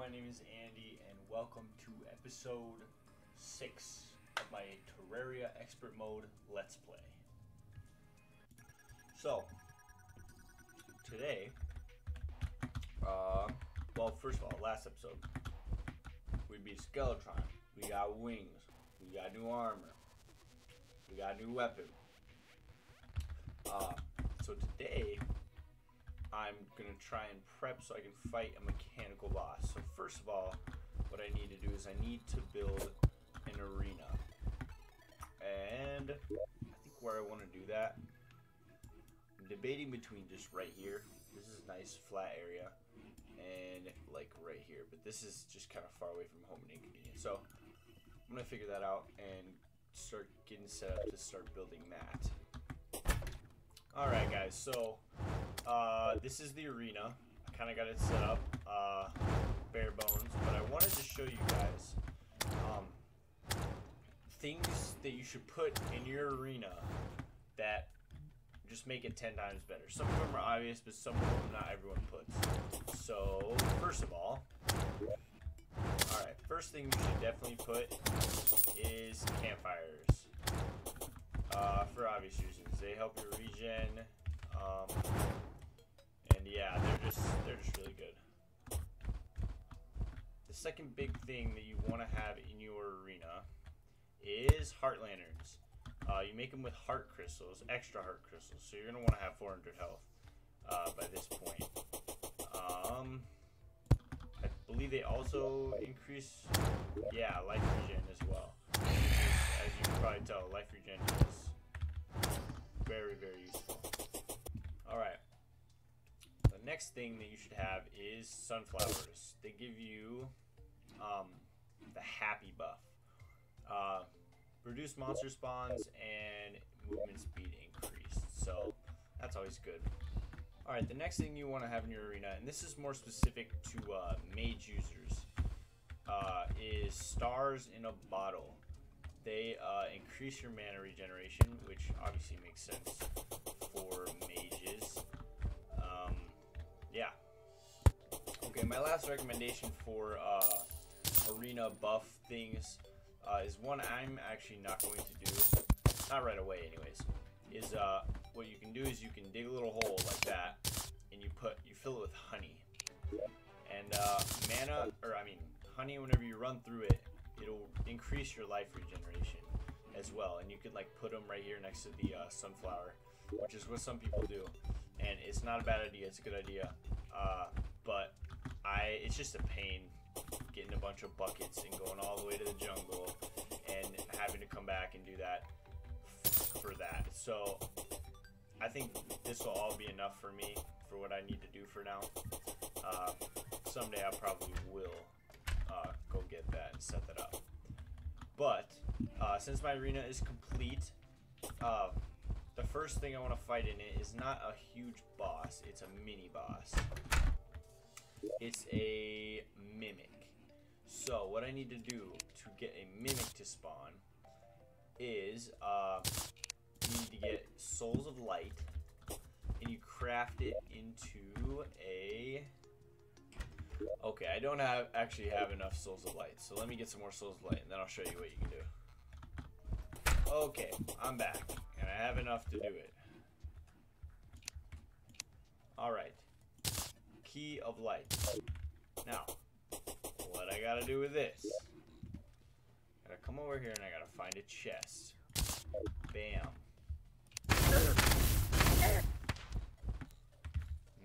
my name is Andy, and welcome to episode 6 of my Terraria Expert Mode Let's Play. So, today, well, first of all, last episode, we beat Skeletron, we got wings, we got new armor, we got a new weapon. So today, I'm going to try and prep so I can fight a mechanical boss. So first of all, what I need to do is I need to build an arena. And I think where I want to do that, I'm debating between just right here. This is a nice flat area. And like right here. But this is just kind of far away from home and inconvenient. So I'm going to figure that out and start getting set up to start building that. Alright guys, so this is the arena. I kind of got it set up, bare bones, but I wanted to show you guys things that you should put in your arena that just make it 10 times better. Some of them are obvious, but some of them not everyone puts. So, first of all, alright, first thing you should definitely put is campfires. For obvious reasons. They help your regen, and yeah, they're just really good. The second big thing that you want to have in your arena is heart lanterns. You make them with heart crystals, extra heart crystals, so you're gonna want to have 400 health by this point. I believe they also increase, yeah, life regen as well. As you can probably tell, life regen is very, very useful. Alright. The next thing that you should have is sunflowers. They give you the happy buff. Reduce monster spawns and movement speed increased. So that's always good. Alright, the next thing you want to have in your arena, and this is more specific to mage users, is stars in a bottle. They increase your mana regeneration, which obviously makes sense for mages. Yeah. Okay, my last recommendation for arena buff things is one I'm actually not going to do, not right away anyways, is what you can do is you can dig a little hole like that, and you fill it with honey. And honey, whenever you run through it, it'll increase your life regeneration as well, and you could like put them right here next to the sunflower, which is what some people do, and it's not a bad idea, it's a good idea, but it's just a pain getting a bunch of buckets and going all the way to the jungle and having to come back and do that for that. So I think this will all be enough for me for what I need to do for now. Someday I probably will go get that and set that up. But since my arena is complete, the first thing I want to fight in it is not a huge boss, it's a mini boss. It's a mimic. So what I need to do to get a mimic to spawn is you need to get souls of light, and you craft it into a... Okay, I don't actually have enough souls of light, so let me get some more souls of light, and then I'll show you what you can do. Okay, I'm back, and I have enough to do it. Alright, key of light. Now, what I gotta do with this? Gotta come over here and I gotta find a chest. Bam.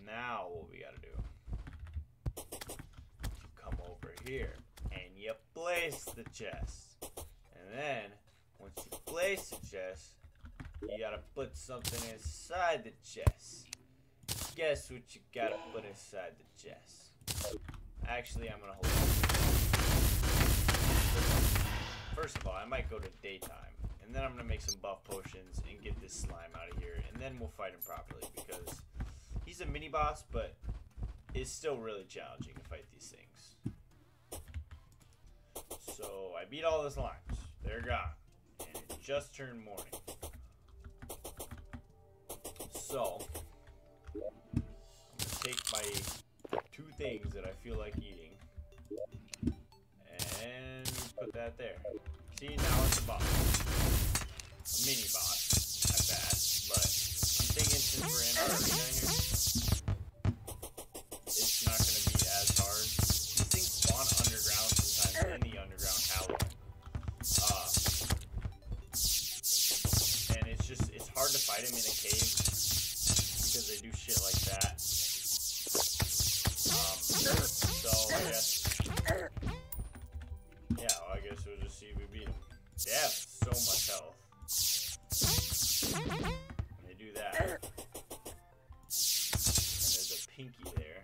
Now what we gotta do? You come over here and you place the chest. And then, once you place the chest, you gotta put something inside the chest. Guess what you gotta put inside the chest? Actually, I'm gonna hold it. First of all, I might go to daytime, and then I'm gonna make some buff potions and get this slime out of here, and then we'll fight him properly, because he's a mini boss, but it's still really challenging to fight these things. So I beat all the slimes. They're gone, and it just turned morning. So I'm gonna take my two things that I feel like eating, And we put that there. See, now it's a boss. A mini boss at that. But I'm thinking since we're in our arena here, it's not going to be as hard. These things spawn underground sometimes in the underground hallow. And it's hard to fight them in a cave because they do shit like that. So I guess, yeah, well, I guess we'll just see if we beat them. They have so much health. And they do that. And there's a pinky there.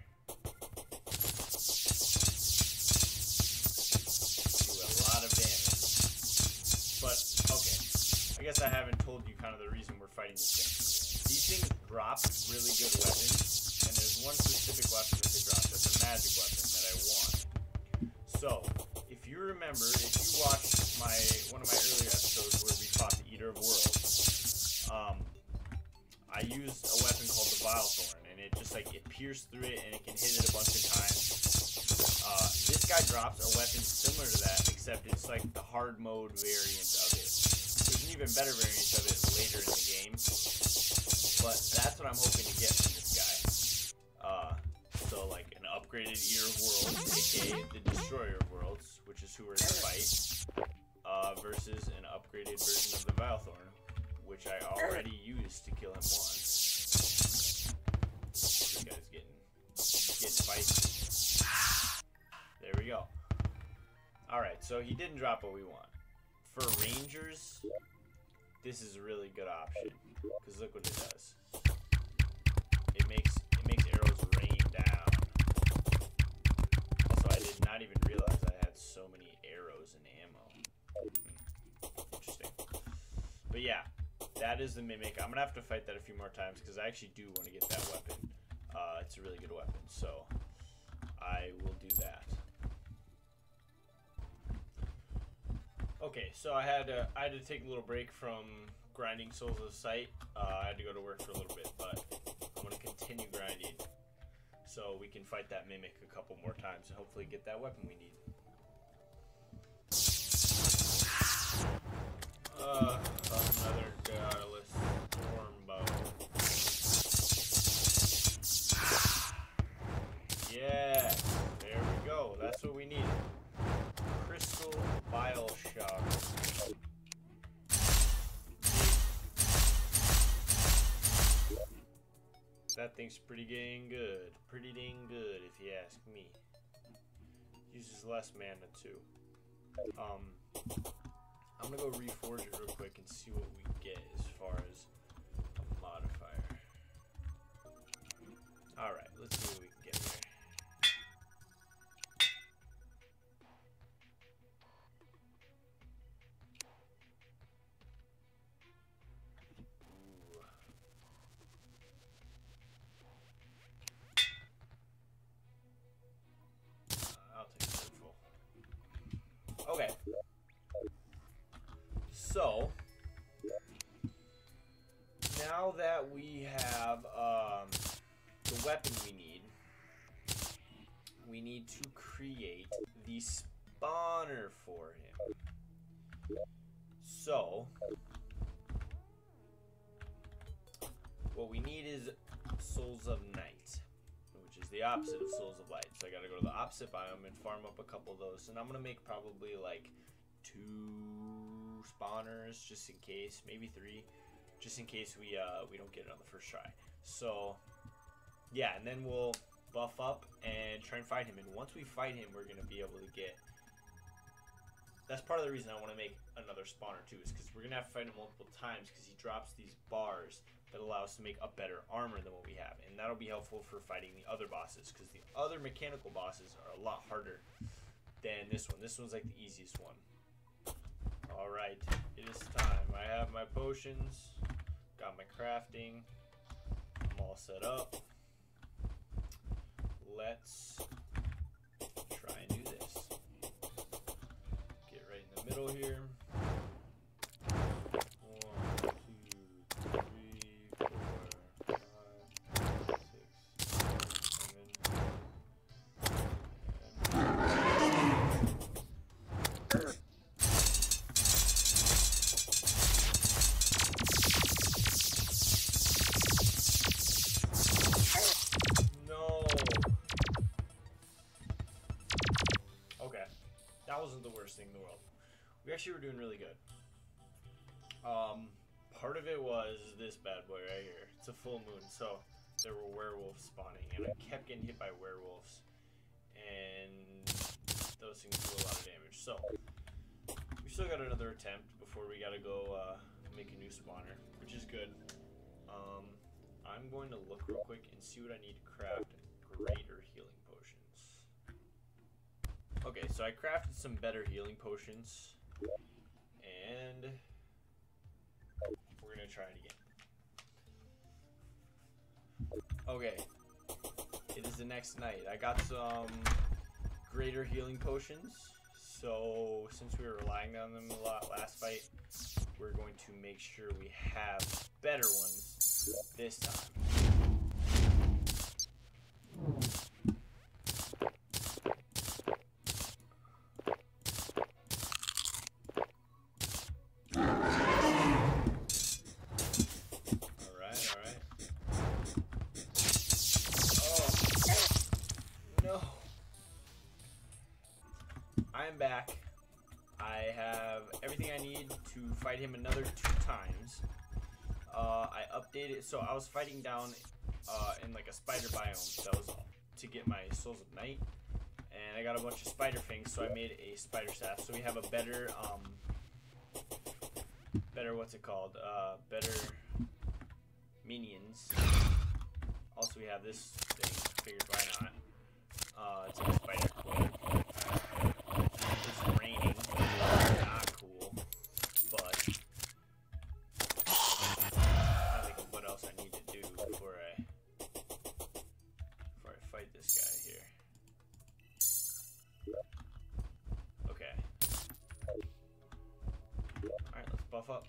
Do a lot of damage. But, okay. I guess I haven't told you kind of the reason we're fighting this thing. These things drop really good weapons. And there's one specific weapon that they drop that's a magic weapon that I want. So, if you remember, if you watched one of my earlier episodes where we fought the Eater of Worlds, I used a weapon called the Vile Thorn, and it just like it pierced through it and it can hit it a bunch of times. This guy drops a weapon similar to that, except it's like the hard mode variant of it. There's an even better variant of it later in the game, but that's what I'm hoping to get from this guy. So like an upgraded Eater of Worlds, aka the Destroyer of Worlds, which is who we're gonna fight, versus an upgraded version of the Vile Thorn, which I already used to kill him once. This guy's getting spicy. There we go. Alright, so he didn't drop what we want. For Rangers, this is a really good option, because look what it does. It makes arrows rain down. Also, I did not even realize I had so many arrows and ammo. Interesting. But yeah, that is the Mimic. I'm gonna have to fight that a few more times because I actually do want to get that weapon. It's a really good weapon, so I will do that. Okay, so I had to take a little break from grinding Souls of Sight. I had to go to work for a little bit, but I'm gonna continue grinding so we can fight that Mimic a couple more times and hopefully get that weapon we need. Another Godless Stormbow. Yeah, there we go. That's what we need. Crystal Bile Shock. That thing's pretty dang good. Pretty dang good, if you ask me. Uses less mana, too. I'm gonna go reforge it real quick and see what we get as far as a modifier. Alright, let's see what we can get here. I'll take a full. Okay. So, now that we have the weapon we need to create the spawner for him. So, what we need is Souls of Night, which is the opposite of Souls of Light. So I gotta go to the opposite biome and farm up a couple of those. And I'm gonna make probably like 2 spawners just in case, maybe 3, just in case we don't get it on the first try. So yeah, and then we'll buff up and try and fight him. And once we fight him, we're gonna be able to get. That's part of the reason I want to make another spawner too, is because we're gonna have to fight him multiple times because he drops these bars that allow us to make a better armor than what we have, and that'll be helpful for fighting the other bosses because the other mechanical bosses are a lot harder than this one. This one's like the easiest one. Alright, it is time. I have my potions, got my crafting, I'm all set up. Let's try and do this. Get right in the middle here. 1, 2, 3, 4, 5, 6, 7, That wasn't the worst thing in the world. We actually were doing really good. Part of it was this bad boy right here. It's a full moon, so there were werewolves spawning, and I kept getting hit by werewolves, and those things do a lot of damage. So we still got another attempt before we gotta go make a new spawner, which is good. I'm going to look real quick and see what I need to craft greater healing potions. Okay, so I crafted some better healing potions, and we're gonna try it again. Okay, it is the next night. I got some greater healing potions, so since we were relying on them a lot last fight, we're going to make sure we have better ones this time. I'm back. I have everything I need to fight him another 2 times. I updated, so I was fighting down in like a spider biome. That was to get my Souls of Night, and I got a bunch of spider fangs, so I made a spider staff. So we have a better, what's it called? Better minions. Also, we have this thing. Figured why not? It's like a spider queen. It's raining. Not cool. But I think of what else I need to do before I fight this guy here. Okay. Alright, let's buff up.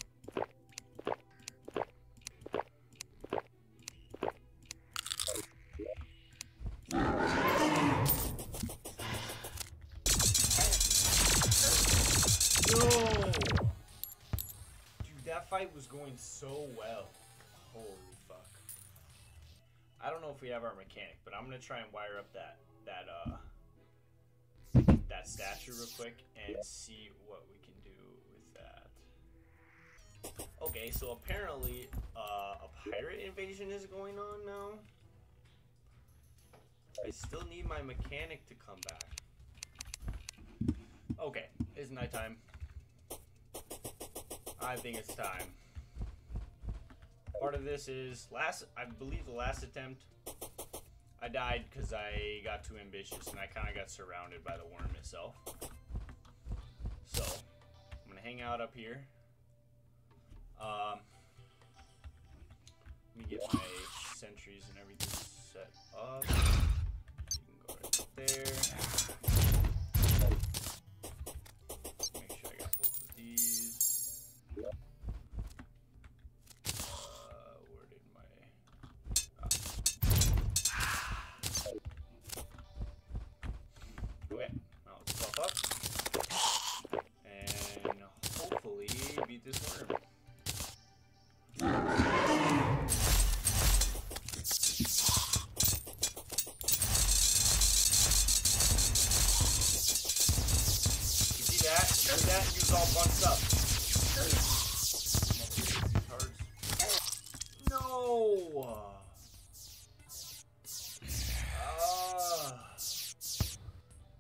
Fight was going so well. Holy fuck. I don't know if we have our mechanic, but I'm gonna try and wire up that statue real quick and see what we can do with that. Okay, so apparently a pirate invasion is going on now. I still need my mechanic to come back. Okay, it's nighttime. I think it's time. Part of this is I believe the last attempt I died because I got too ambitious and I kind of got surrounded by the worm itself. So I'm gonna hang out up here. Let me get my sentries and everything set up. You can go right there. Make sure I got both of these. Where did my... Okay, now let's buff up. And hopefully beat this worm. You see that? See that? He was all bunched up. No!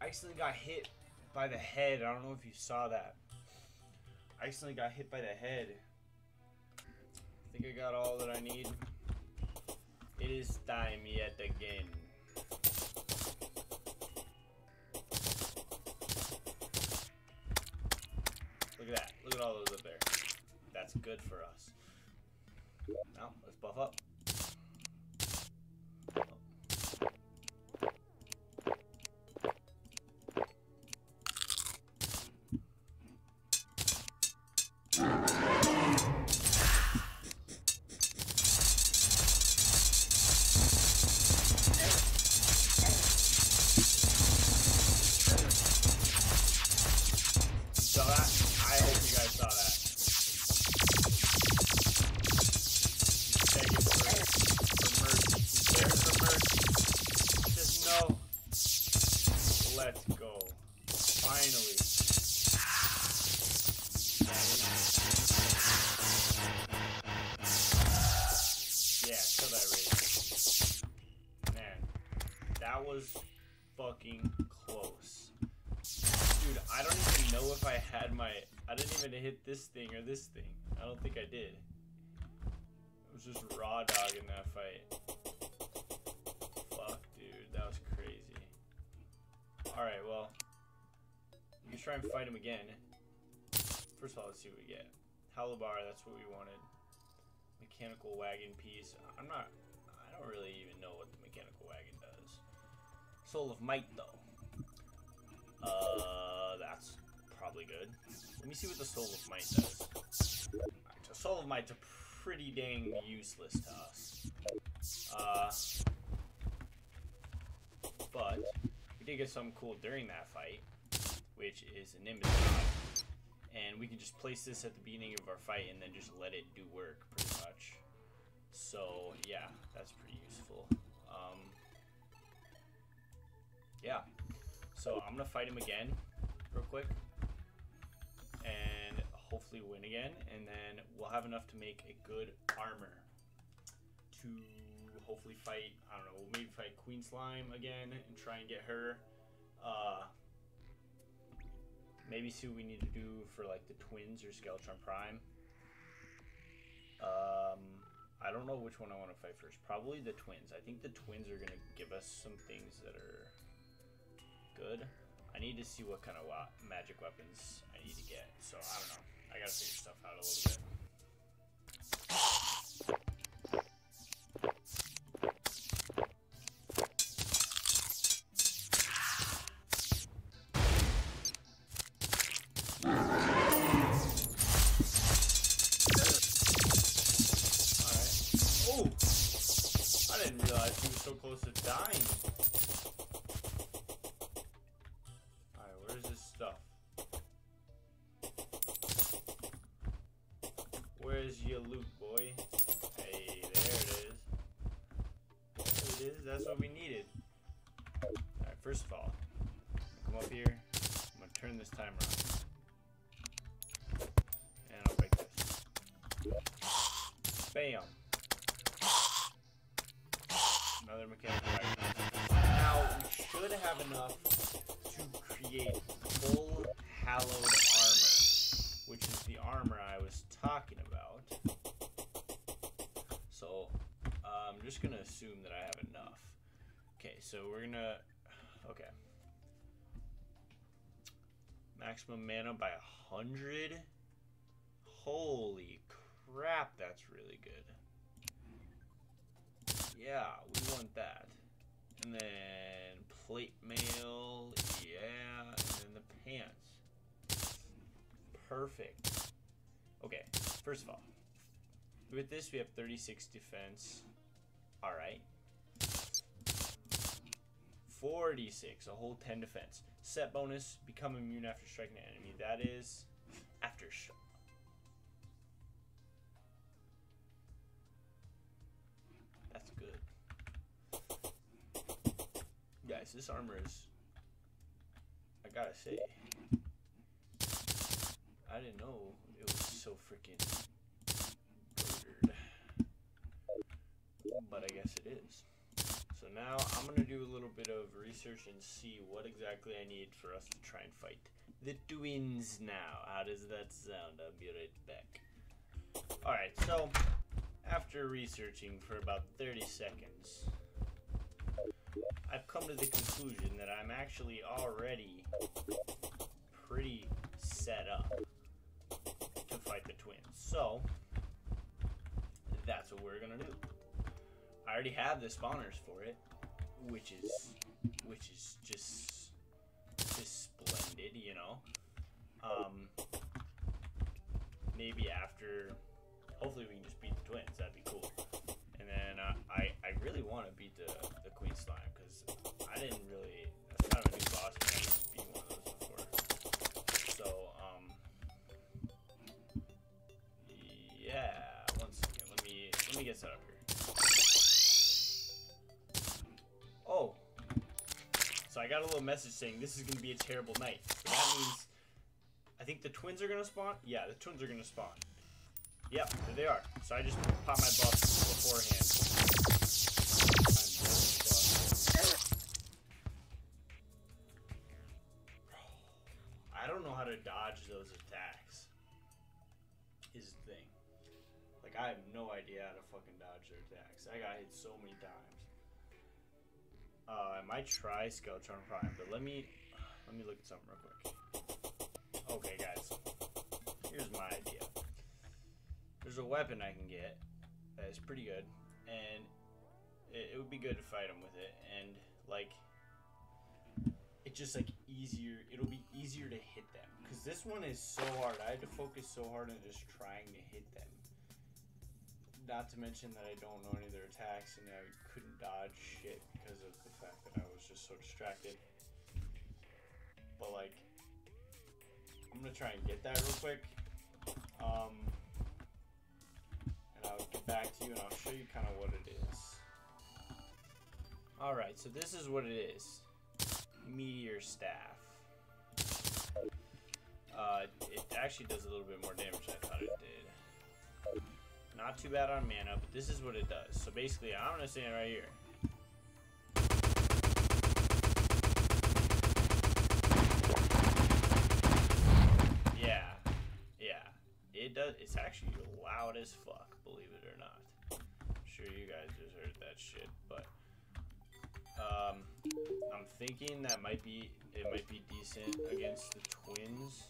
I accidentally got hit by the head. I don't know if you saw that. I accidentally got hit by the head. I think I got all that I need. It is time yet again. Look at that. Look at all those up there. That's good for us. Now, let's buff up. Saw that? I hope you guys saw that. Begging for mercy. He's begging for mercy. Just no. Let's go. Finally. Yeah, kill that raid. Man, that was fucking close. Dude, I don't even know if I had my... I didn't even hit this thing or this thing. I don't think I did. It was just raw dog in that fight. Fuck, dude. That was crazy. Alright, well. You can try and fight him again. First of all, let's see what we get. Halabar, that's what we wanted. Mechanical wagon piece. I don't really even know what the mechanical wagon does. Soul of Might, though. That's probably good. Let me see what the Soul of Might does. Alright, so Soul of Might's pretty dang useless to us. But we did get something cool during that fight, which is a Nimbus God. And we can just place this at the beginning of our fight and then just let it do work, pretty much. So, yeah, that's pretty useful. Yeah. So, I'm going to fight him again, real quick. And hopefully win again. And then we'll have enough to make a good armor. To hopefully fight, I don't know, we'll maybe fight Queen Slime again and try and get her. Maybe see what we need to do for like the twins or Skeletron Prime. I don't know which one I want to fight first. Probably the twins. I think the twins are going to give us some things that are good. I need to see what kind of magic weapons I need to get. So I don't know. I got to figure stuff out a little bit. So close to dying. Alright, where's this stuff? Where's your loot, boy? Hey, there it is. There it is, that's what we needed. Alright, first of all, come up here. I'm gonna turn this timer on. And I'll break this. Bam. Another mechanical wagon. Now, we should have enough to create full hallowed armor, which is the armor I was talking about. So, I'm just going to assume that I have enough. Okay, so we're going to... Okay. Maximum mana by 100? Holy crap, that's really good. Yeah, we want that. And then plate mail, yeah, and then the pants. Perfect. Okay, first of all, with this we have 36 defense. Alright. 46, a whole 10 defense. Set bonus, become immune after striking an enemy. That is aftershock. That's good. Guys, this armor is, I gotta say, I didn't know it was so freaking good. But I guess it is. So now I'm gonna do a little bit of research and see what exactly I need for us to try and fight the twins now. How does that sound? I'll be right back. Alright, so after researching for about 30 seconds, I've come to the conclusion that I'm actually already pretty set up to fight the twins. So, that's what we're gonna do. I already have the spawners for it, which is just splendid, you know. Maybe after, hopefully we can just beat the twins. That'd be cool. And then I really want to beat the Queen Slime, because I didn't really. That's kind of a new boss. I never beat one of those before. So yeah. One second. Let me get set up here. Oh. So I got a little message saying this is going to be a terrible night. So that means, I think the twins are going to spawn? Yeah, the twins are going to spawn. Yep, there they are. So I just popped my buff beforehand. I don't know how to dodge those attacks, is the thing. Like, I have no idea how to fucking dodge their attacks. I got hit so many times. I might try Skeletron Prime, but let me look at something real quick. Okay, guys. Here's my idea. There's a weapon I can get that is pretty good, and it would be good to fight him with it, and, like, it's just, like, easier. It'll be easier to hit them. Because this one is so hard. I had to focus so hard on just trying to hit them. Not to mention that I don't know any of their attacks, and I couldn't dodge shit because of the fact that I was just so distracted. But, like, I'm going to try and get that real quick. And I'll get back to you, and I'll show you kind of what it is. Alright, so this is what it is. Meteor Staff. It actually does a little bit more damage than I thought it did. Not too bad on mana, but this is what it does. So basically, I'm going to stand right here. Yeah. It does. It's actually loud as fuck, believe it or not. I'm sure you guys just heard that shit, but I'm thinking that it might be decent against the twins.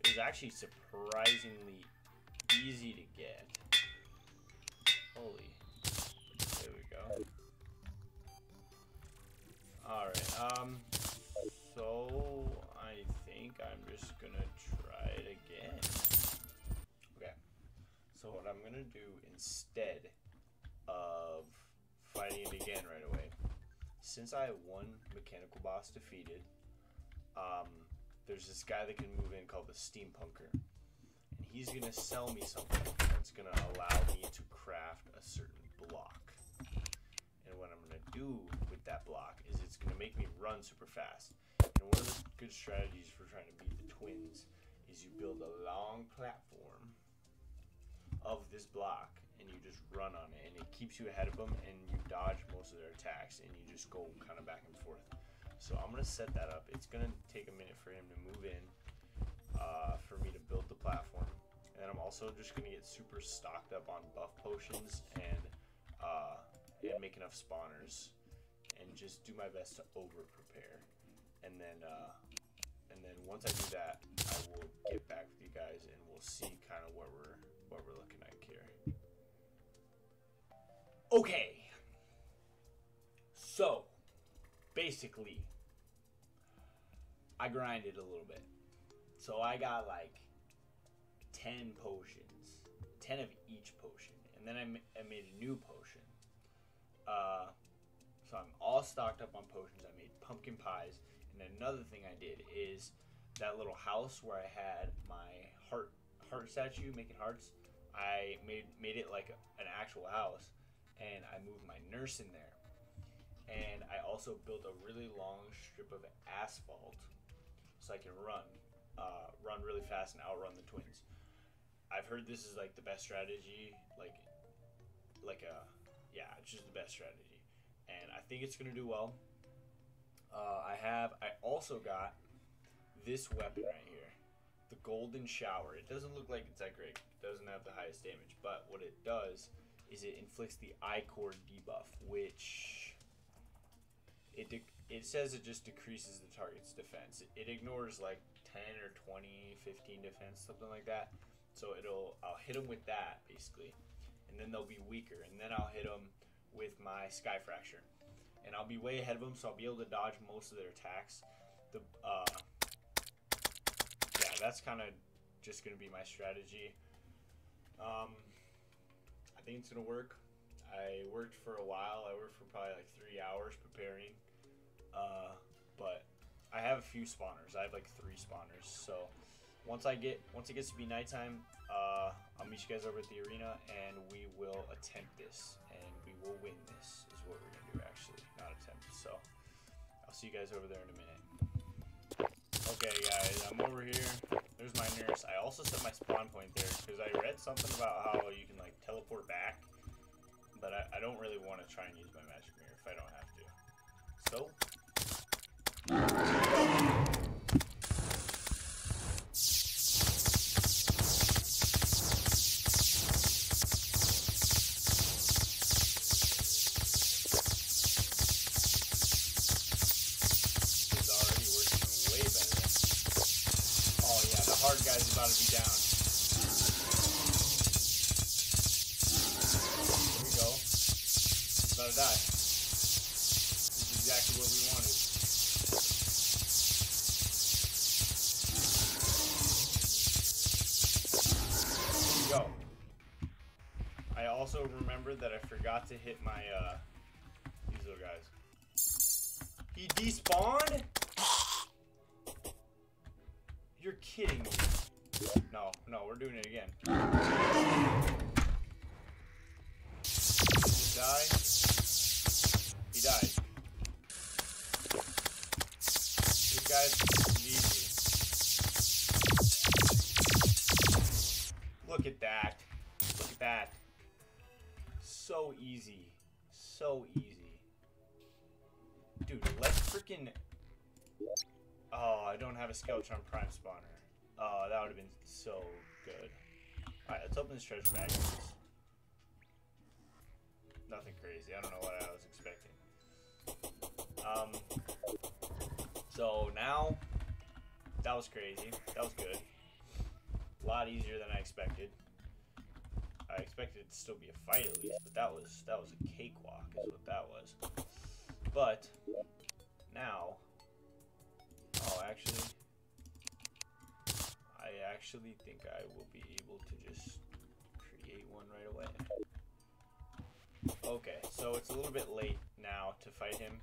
It was actually surprisingly easy to get. Holy. There we go. Alright, so I think I'm just gonna try it again. Okay. So what I'm gonna do instead of fighting it again right away, since I have one mechanical boss defeated, there's this guy that can move in called the Steampunker, and he's gonna sell me something that's gonna allow me to craft a certain block. And what I'm gonna do with that block is it's gonna make me run super fast. And one of the good strategies for trying to beat the twins is you build a long platform of this block and you just run on it, and it keeps you ahead of them, and you dodge most of their attacks, and you just go kind of back and forth. So I'm gonna set that up. It's gonna take a minute for him to move in, for me to build the platform, and then I'm also just gonna get super stocked up on buff potions and make enough spawners, and just do my best to over prepare. And then once I do that, I will get back with you guys, and we'll see kind of what we're looking at here. Okay. So, basically, I grinded a little bit. So I got like 10 potions, 10 of each potion, and then I made a new potion. So I'm all stocked up on potions. I made pumpkin pies, and another thing I did is that little house where I had my heart statue making hearts. I made it like an actual house, and I moved my nurse in there. And I also built a really long strip of asphalt so I can run really fast and outrun the twins. I've heard this is like the best strategy, it's just the best strategy, and I think it's gonna do well. I also got this weapon right here, the Golden Shower. It doesn't look like it's that great. It doesn't have the highest damage, but what it does is it inflicts the I-Core debuff, which it says it just decreases the target's defense. It ignores like 10 or 20, 15 defense, something like that. So I'll hit them with that basically, and then they'll be weaker, and then I'll hit them with my Sky Fracture, and I'll be way ahead of them, so I'll be able to dodge most of their attacks. That's kind of just gonna be my strategy. I think it's gonna work. I worked for a while. I worked for probably like 3 hours preparing. But I have a few spawners. I have like 3 spawners. So once it gets to be nighttime, I'll meet you guys over at the arena, and we will attempt this, and we will win this. Is what we're gonna do, actually, not attempt. So see you guys over there in a minute. Okay, guys, I'm over here. There's my nurse. I also set my spawn point there because I read something about how you can like teleport back, but I don't really want to try and use my magic mirror if I don't have to. So. Hard guy's about to be down. There we go. He's about to die. This is exactly what we wanted. There we go. I also remembered that I forgot to hit my these little guys. He despawned? You're kidding me. No, we're doing it again. Did he die? He died. This guy's easy. Look at that. Look at that. So easy. So easy. Dude, let's freaking... Oh, I don't have a Skeletron Prime spawner. Oh, that would have been so good. Alright, let's open this treasure bag. Nothing crazy. I don't know what I was expecting. So now, that was crazy. That was good. A lot easier than I expected. I expected it to still be a fight at least, but that was a cakewalk is what that was. But, now... Oh, actually, I actually think I will be able to just create one right away. Okay, so it's a little bit late now to fight him.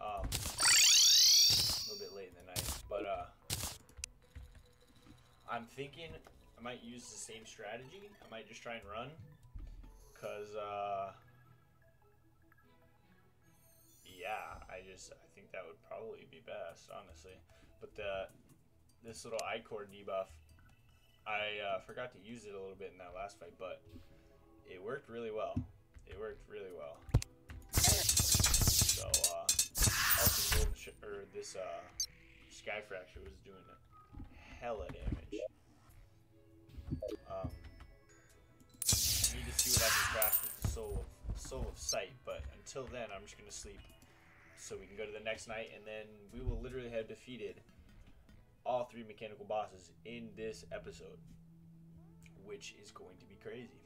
A little bit late in the night, but I'm thinking I might use the same strategy. I might just try and run, cause yeah, I think that would probably be best, honestly. But this little I-core debuff, I forgot to use it a little bit in that last fight, but it worked really well. It worked really well. So also this Sky Fracture was doing hella damage. Need to see what I can craft with the Soul of Sight, but until then, I'm just gonna sleep. So we can go to the next night, and then we will literally have defeated all 3 mechanical bosses in this episode, which is going to be crazy.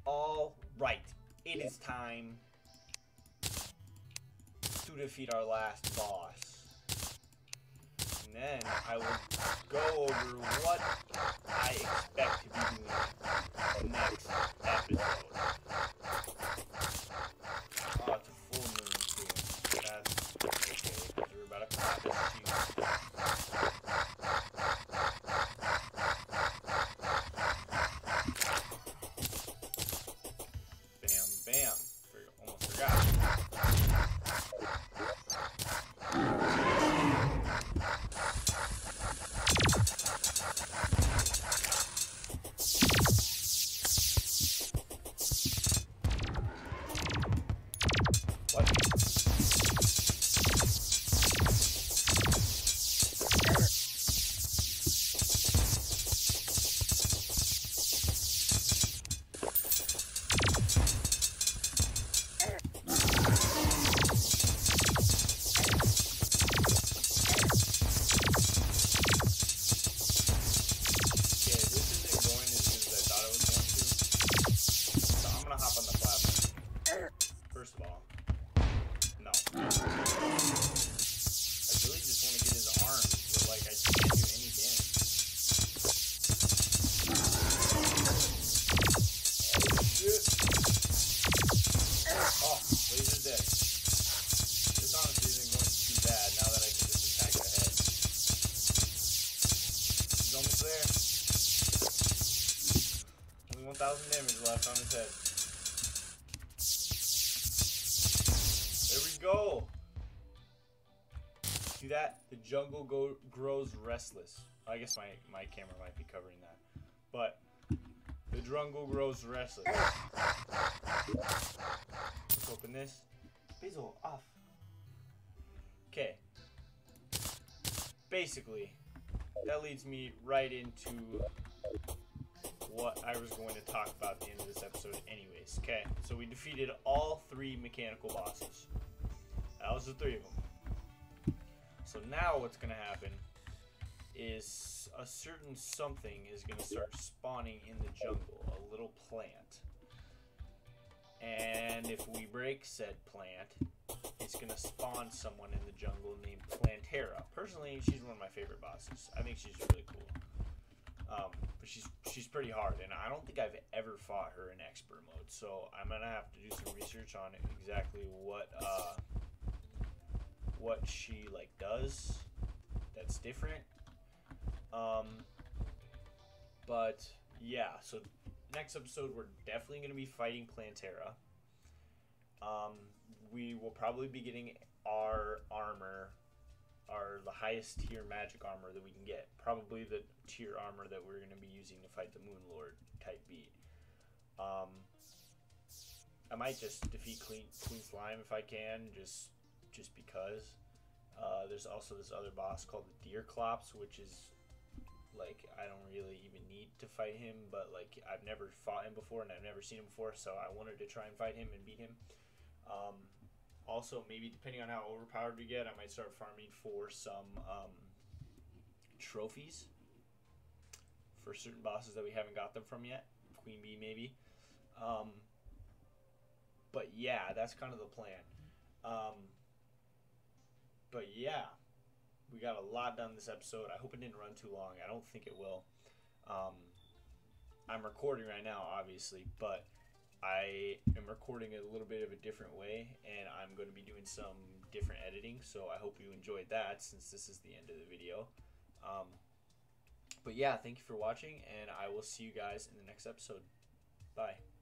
All right, it is time to defeat our last boss. And then I will go over what I expect to be doing next episode. Oh, it's a full moon too. That's okay, because we're about to pop this huge. Bam, bam. Almost forgot. honestly isn't going too bad now that I can just attack the head. He's almost there. Only 1,000 damage left on his head. go. See that? The jungle grows restless. I guess my camera might be covering that. But the jungle grows restless. Let's open this. Basil, off. Okay. Basically, that leads me right into what I was going to talk about at the end of this episode anyways. Okay, so we defeated all 3 mechanical bosses. That was the 3 of them. So now what's going to happen is a certain something is going to start spawning in the jungle, a little plant. And if we break said plant, it's going to spawn someone in the jungle named Plantera. Personally, she's one of my favorite bosses. I think she's really cool. But she's pretty hard, and I don't think I've ever fought her in expert mode. So I'm going to have to do some research on exactly what she like does that's different. But yeah, so next episode we're definitely going to be fighting Plantera. We will probably be getting our armor, the highest tier magic armor that we can get. Probably the tier armor that we're going to be using to fight the Moon Lord type beat. I might just defeat Queen Slime if I can, just because. There's also this other boss called the Deer Clops, which is like, I don't really even need to fight him, but like I've never fought him before and I've never seen him before, so I wanted to try and fight him and beat him. Also, maybe depending on how overpowered we get, I might start farming for some trophies for certain bosses that we haven't got them from yet. Queen Bee maybe. But yeah, that's kind of the plan. But yeah, we got a lot done this episode. I hope it didn't run too long. I don't think it will. I'm recording right now, obviously, but I am recording it a little bit of a different way, and I'm going to be doing some different editing, so I hope you enjoyed that since this is the end of the video. But yeah, thank you for watching, and I will see you guys in the next episode. Bye.